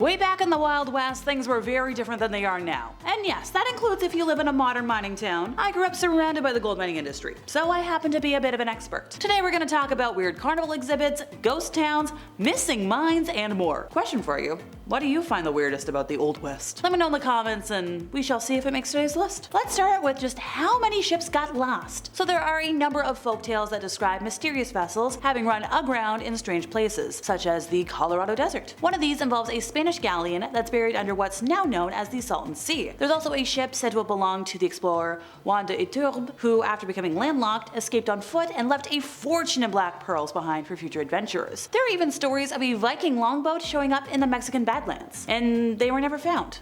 Way back in the Wild West, things were very different than they are now. And yes, that includes if you live in a modern mining town. I grew up surrounded by the gold mining industry, so I happen to be a bit of an expert. Today we're going to talk about weird carnival exhibits, ghost towns, missing mines, and more. Question for you: what do you find the weirdest about the Old West? Let me know in the comments and we shall see if it makes today's list. Let's start with just how many ships got lost. So there are a number of folktales that describe mysterious vessels having run aground in strange places, such as the Colorado Desert. One of these involves a Spanish galleon that's buried under what's now known as the Salton Sea. There's also a ship said to have belonged to the explorer Juan de Iturbe, who after becoming landlocked escaped on foot and left a fortune in black pearls behind for future adventurers. There are even stories of a Viking longboat showing up in the Mexican Badlands, and they were never found.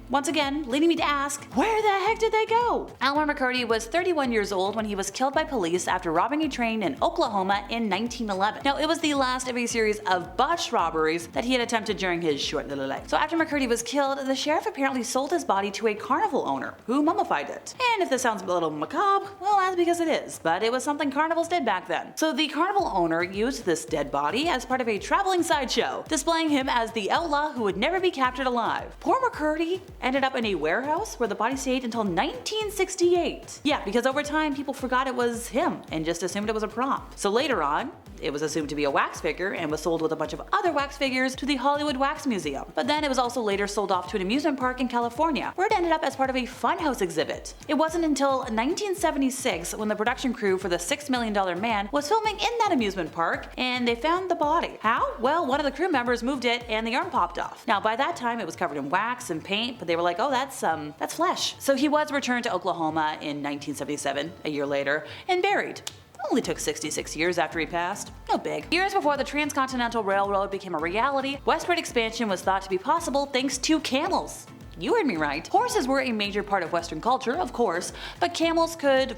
Once again, leading me to ask, where the heck did they go? Elmer McCurdy was 31 years old when he was killed by police after robbing a train in Oklahoma in 1911. Now, it was the last of a series of botched robberies that he had attempted during his short little life. So after McCurdy was killed, the sheriff apparently sold his body to a carnival owner, who mummified it. And if this sounds a little macabre, well, that's because it is, but it was something carnivals did back then. So the carnival owner used this dead body as part of a traveling sideshow, displaying him as the outlaw who would never be captured alive. Poor McCurdy ended up in a warehouse where the body stayed until 1968. Yeah, because over time people forgot it was him and just assumed it was a prop. So later on, it was assumed to be a wax figure and was sold with a bunch of other wax figures to the Hollywood Wax Museum. But then it was also later sold off to an amusement park in California, where it ended up as part of a funhouse exhibit. It wasn't until 1976 when the production crew for the $6 Million Man was filming in that amusement park and they found the body. How? Well, one of the crew members moved it and the arm popped off. Now by that time it was covered in wax and paint, but they were like, oh, that's flesh. So he was returned to Oklahoma in 1977, a year later, and buried. Only took 66 years after he passed. No big. Years before the Transcontinental Railroad became a reality, westward expansion was thought to be possible thanks to camels. You heard me right. Horses were a major part of Western culture, of course, but camels could,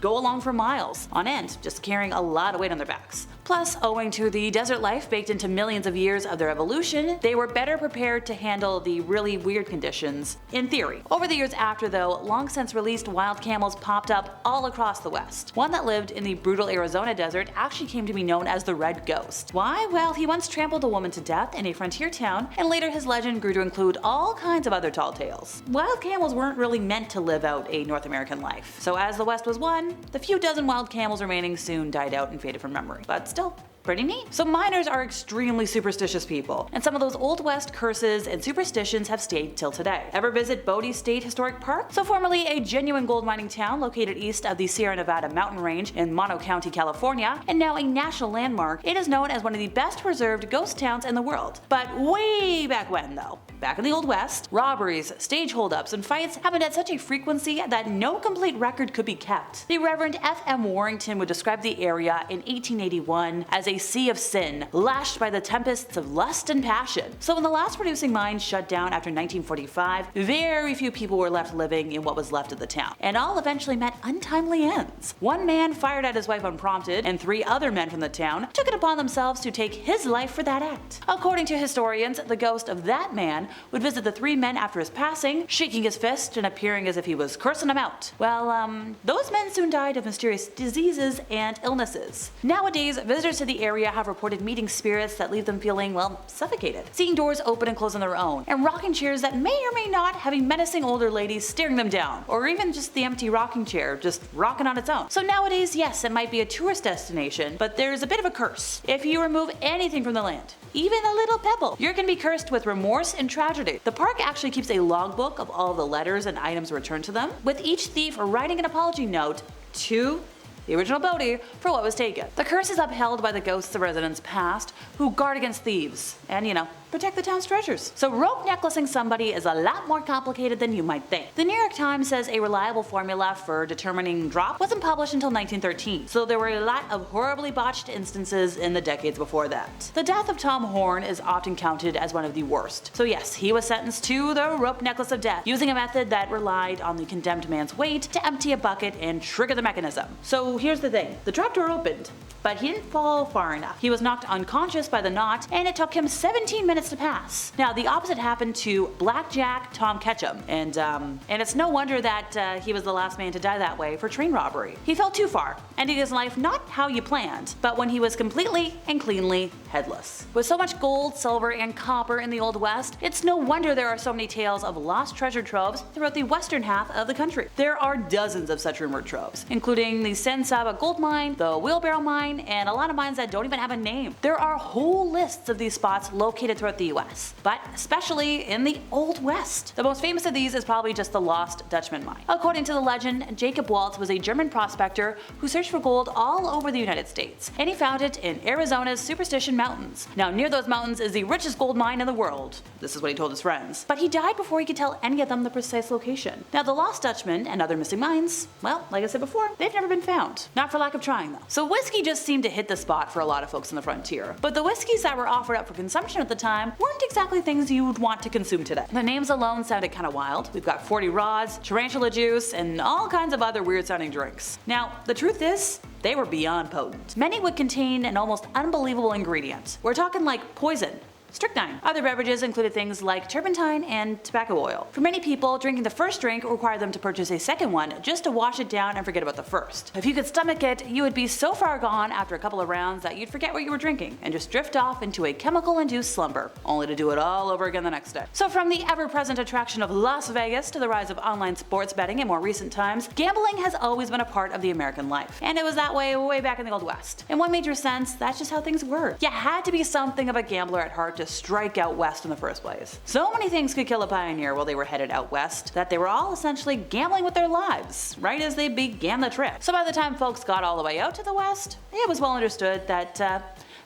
go along for miles on end, just carrying a lot of weight on their backs. Plus, owing to the desert life baked into millions of years of their evolution, they were better prepared to handle the really weird conditions, in theory. Over the years after though, long since released wild camels popped up all across the West. One that lived in the brutal Arizona desert actually came to be known as the Red Ghost. Why? Well, he once trampled a woman to death in a frontier town, and later his legend grew to include all kinds of other tall tales. Wild camels weren't really meant to live out a North American life, so as the West was won, the few dozen wild camels remaining soon died out and faded from memory. But still, pretty neat. So miners are extremely superstitious people, and some of those Old West curses and superstitions have stayed till today. Ever visit Bodie State Historic Park? So formerly a genuine gold mining town located east of the Sierra Nevada mountain range in Mono County, California, and now a national landmark, it is known as one of the best preserved ghost towns in the world. But way back when though, back in the Old West, robberies, stage holdups, and fights happened at such a frequency that no complete record could be kept. The Reverend F.M. Warrington would describe the area in 1881 as a sea of sin, lashed by the tempests of lust and passion. So when the last producing mine shut down after 1945, very few people were left living in what was left of the town, and all eventually met untimely ends. One man fired at his wife unprompted, and 3 other men from the town took it upon themselves to take his life for that act. According to historians, the ghost of that man would visit the 3 men after his passing, shaking his fist and appearing as if he was cursing them out. Well, those men soon died of mysterious diseases and illnesses. Nowadays, visitors to the area have reported meeting spirits that leave them feeling, well, suffocated, seeing doors open and close on their own, and rocking chairs that may or may not have a menacing older lady staring them down, or even just the empty rocking chair just rocking on its own. So nowadays, yes, it might be a tourist destination, but there's a bit of a curse. If you remove anything from the land, even a little pebble, you're gonna be cursed with remorse and tragedy. The park actually keeps a logbook of all the letters and items returned to them, with each thief writing an apology note to the original Bodie for what was taken. The curse is upheld by the ghosts of residents past who guard against thieves and, protect the town's treasures. So rope necklacing somebody is a lot more complicated than you might think. The New York Times says a reliable formula for determining drop wasn't published until 1913, so there were a lot of horribly botched instances in the decades before that. The death of Tom Horn is often counted as one of the worst. So yes, he was sentenced to the rope necklace of death, using a method that relied on the condemned man's weight to empty a bucket and trigger the mechanism. So here's the thing, the trapdoor opened, but he didn't fall far enough. He was knocked unconscious by the knot, and it took him 17 minutes to pass. Now, the opposite happened to Blackjack Tom Ketchum, and it's no wonder that he was the last man to die that way for train robbery. He fell too far, ending his life not how you planned, but when he was completely and cleanly headless. With so much gold, silver, and copper in the Old West, it's no wonder there are so many tales of lost treasure troves throughout the western half of the country. There are dozens of such rumored troves, including the San Saba gold mine, the Wheelbarrow mine, and a lot of mines that don't even have a name. There are whole lists of these spots located throughout the US, but especially in the Old West. The most famous of these is probably just the Lost Dutchman mine. According to the legend, Jacob Waltz was a German prospector who searched for gold all over the United States, and he found it in Arizona's Superstition Mountains. Now, near those mountains is the richest gold mine in the world. This is what he told his friends. But he died before he could tell any of them the precise location. Now, the Lost Dutchman and other missing mines, well, like I said before, they've never been found. Not for lack of trying, though. So whiskey just seemed to hit the spot for a lot of folks on the frontier. But the whiskeys that were offered up for consumption at the time weren't exactly things you would want to consume today. The names alone sounded kind of wild. We've got 40 rods, tarantula juice, and all kinds of other weird sounding drinks. Now, the truth is, they were beyond potent. Many would contain an almost unbelievable ingredient. We're talking like poison. Strychnine. Other beverages included things like turpentine and tobacco oil. For many people, drinking the first drink required them to purchase a second one just to wash it down and forget about the first. If you could stomach it, you would be so far gone after a couple of rounds that you'd forget what you were drinking and just drift off into a chemical-induced slumber, only to do it all over again the next day. So from the ever-present attraction of Las Vegas to the rise of online sports betting in more recent times, gambling has always been a part of the American life. And it was that way back in the Old West. In one major sense, that's just how things were. You had to be something of a gambler at heart to strike out west in the first place. So many things could kill a pioneer while they were headed out west that they were all essentially gambling with their lives, right as they began the trip. So by the time folks got all the way out to the west, it was well understood that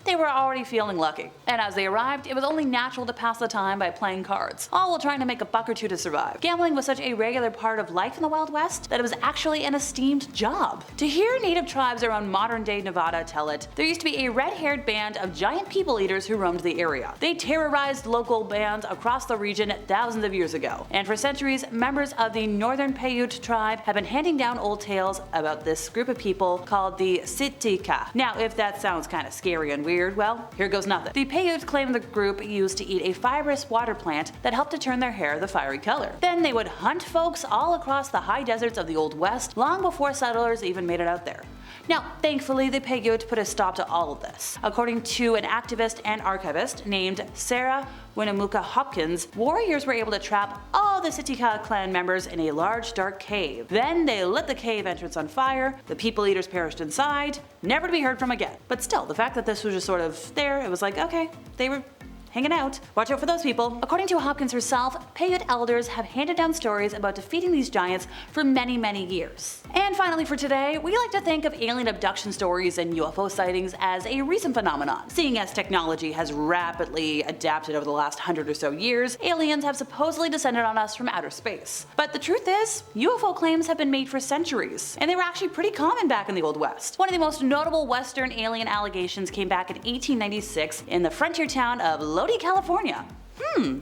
they were already feeling lucky. And as they arrived, it was only natural to pass the time by playing cards, all while trying to make a buck or two to survive. Gambling was such a regular part of life in the Wild West that it was actually an esteemed job. To hear native tribes around modern-day Nevada tell it, there used to be a red-haired band of giant people eaters who roamed the area. They terrorized local bands across the region thousands of years ago, and for centuries, members of the Northern Paiute tribe have been handing down old tales about this group of people called the Sitka. Now, if that sounds kind of scary and weird, well, here goes nothing. The Paiute claim the group used to eat a fibrous water plant that helped to turn their hair the fiery color. Then they would hunt folks all across the high deserts of the Old West long before settlers even made it out there. Now, thankfully, the Paiute put a stop to all of this. According to an activist and archivist named Sarah Winnemucca Hopkins, warriors were able to trap all the Sitka clan members in a large dark cave. Then they lit the cave entrance on fire, the people eaters perished inside, never to be heard from again. But still, the fact that this was just sort of there, it was like, okay, they were hanging out. Watch out for those people. According to Hopkins herself, Paiute elders have handed down stories about defeating these giants for many, many years. And finally for today, we like to think of alien abduction stories and UFO sightings as a recent phenomenon. Seeing as technology has rapidly adapted over the last 100 or so years, aliens have supposedly descended on us from outer space. But the truth is, UFO claims have been made for centuries, and they were actually pretty common back in the Old West. One of the most notable Western alien allegations came back in 1896 in the frontier town of Lodi, California.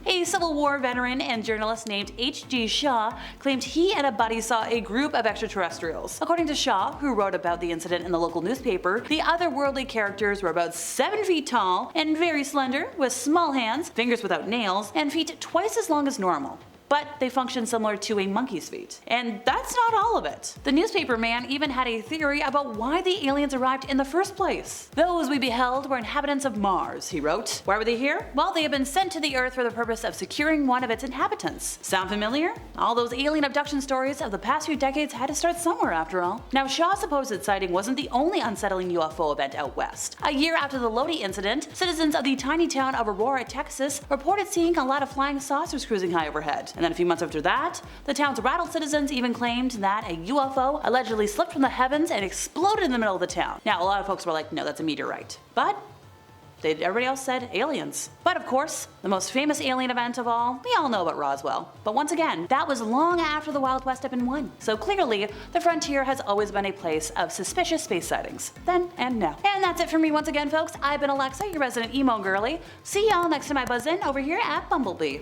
A Civil War veteran and journalist named H.G. Shaw claimed he and a buddy saw a group of extraterrestrials. According to Shaw, who wrote about the incident in the local newspaper, the otherworldly characters were about 7 feet tall and very slender, with small hands, fingers without nails, and feet twice as long as normal. But they function similar to a monkey's feet. And that's not all of it. The newspaper man even had a theory about why the aliens arrived in the first place. Those we beheld were inhabitants of Mars, he wrote. Why were they here? Well, they had been sent to the Earth for the purpose of securing one of its inhabitants. Sound familiar? All those alien abduction stories of the past few decades had to start somewhere after all. Now, Shaw's supposed sighting wasn't the only unsettling UFO event out west. A year after the Lodi incident, citizens of the tiny town of Aurora, Texas reported seeing a lot of flying saucers cruising high overhead. And then a few months after that, the town's rattled citizens even claimed that a UFO allegedly slipped from the heavens and exploded in the middle of the town. Now, a lot of folks were like, no, that's a meteorite. But everybody else said aliens. But of course, the most famous alien event of all, we all know about Roswell. But once again, that was long after the Wild West had been won. So clearly, the frontier has always been a place of suspicious space sightings. Then and now. And that's it for me once again, folks. I've been Alexa, your resident emo girly. See y'all next time I buzz in over here at Bumblebee.